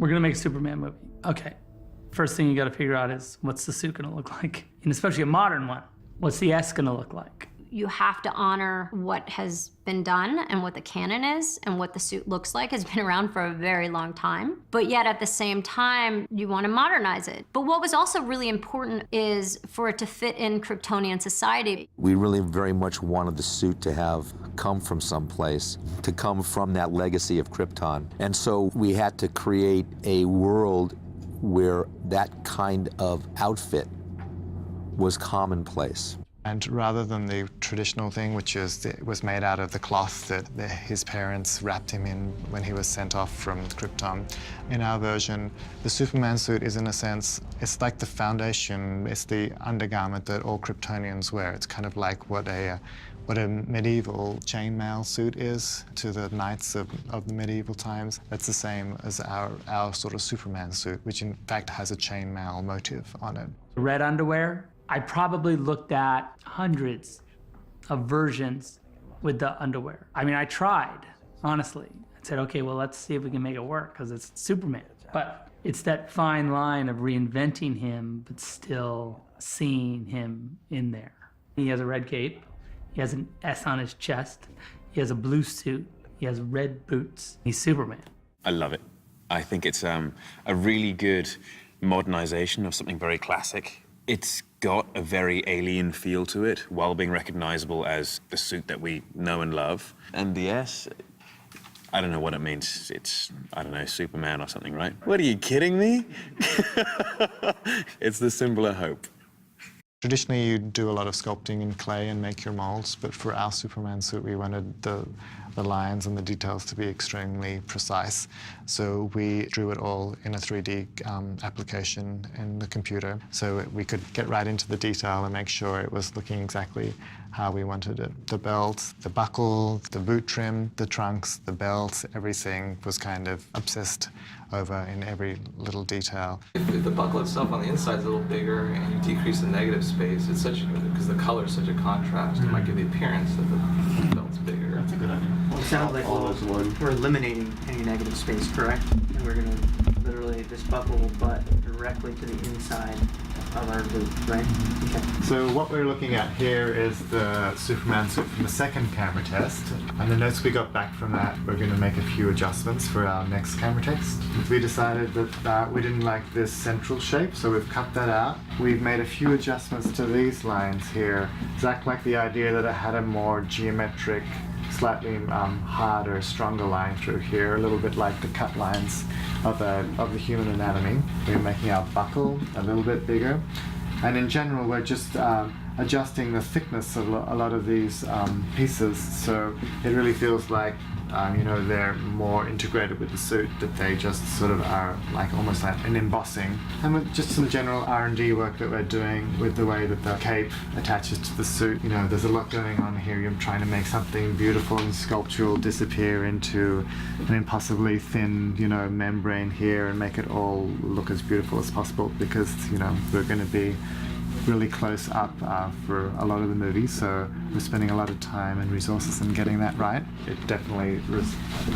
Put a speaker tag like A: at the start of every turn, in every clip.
A: We're gonna make a Superman movie. Okay. First thing you gotta figure out is what's the suit gonna look like? And especially a modern one. What's the S gonna look like?
B: You have to honor what has been done and what the canon is and what the suit looks like. Has been around for a very long time. But yet at the same time, you want to modernize it. But what was also really important is for it to fit in Kryptonian society.
C: We really very much wanted the suit to have come from someplace, to come from that legacy of Krypton. And so we had to create a world where that kind of outfit was commonplace.
D: And rather than the traditional thing, which is it was made out of the cloth that his parents wrapped him in when he was sent off from Krypton, in our version, the Superman suit is, in a sense, it's like the foundation, it's the undergarment that all Kryptonians wear. It's kind of like what a medieval chainmail suit is to the knights of the medieval times. That's the same as our sort of Superman suit, which in fact has a chainmail motif on it.
A: Red underwear. I probably looked at hundreds of versions with the underwear. I mean, I tried, honestly. I said, okay, well, let's see if we can make it work, because it's Superman. But it's that fine line of reinventing him, but still seeing him in there. He has a red cape. He has an S on his chest. He has a blue suit. He has red boots. He's Superman.
E: I love it. I think it's a really good modernization of something very classic. It's got a very alien feel to it, while being recognizable as the suit that we know and love. And the S, I don't know what it means. It's, I don't know, Superman or something, right? What, are you kidding me? It's the symbol of hope.
D: Traditionally, you do a lot of sculpting in clay and make your molds, but for our Superman suit, we wanted the lines and the details to be extremely precise. So we drew it all in a 3D application in the computer, so we could get right into the detail and make sure it was looking exactly how we wanted it. The belt, the buckle, the boot trim, the trunks, the belts, everything was kind of obsessed over in every little detail.
F: If the buckle itself on the inside is a little bigger and you decrease the negative space, it's such, because the color is such a contrast, it might give the appearance that the belt's bigger.
G: That's a good idea.
H: Well, it sounds like we're eliminating any negative space, correct? And we're going to literally, this buckle will butt directly to the inside of our boot, right? Okay.
G: So what we're looking at here is the Superman suit from the second camera test. And the notes we got back from that, we're going to make a few adjustments for our next camera test. We decided that we didn't like this central shape, so we've cut that out. We've made a few adjustments to these lines here. Zach liked the idea that it had a more geometric, slightly harder, stronger line through here, a little bit like the cut lines of the human anatomy. We're making our buckle a little bit bigger. And in general, we're just adjusting the thickness of a lot of these pieces, so it really feels like you know, they're more integrated with the suit, that they just sort of are like almost like an embossing. And with just some general R&D work that we're doing with the way that the cape attaches to the suit, you know, there's a lot going on here. You're trying to make something beautiful and sculptural disappear into an impossibly thin, you know, membrane here and make it all look as beautiful as possible, because, you know, we're going to be really close up for a lot of the movie, so we're spending a lot of time and resources in getting that right. It definitely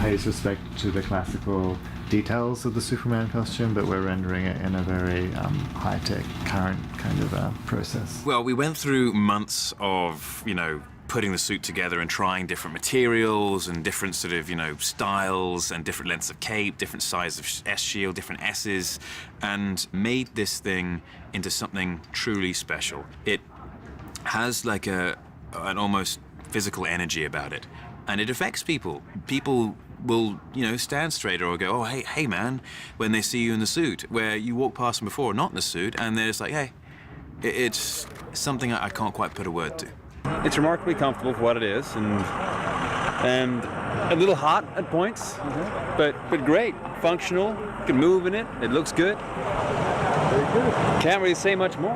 G: pays respect to the classical details of the Superman costume, but we're rendering it in a very high-tech, current kind of process.
E: Well, we went through months of, you know, putting the suit together and trying different materials and different sort of, you know, styles and different lengths of cape, different size of S-shield, different S's, and made this thing into something truly special. It has like an almost physical energy about it, and it affects people. People will, you know, stand straighter or go, oh, hey man, when they see you in the suit, where you walk past them before, not in the suit, and they're just like, hey, it's something I can't quite put a word to.
I: It's remarkably comfortable for what it is, and a little hot at points, but great, functional. You can move in it. It looks good. Very good. Can't really say much more.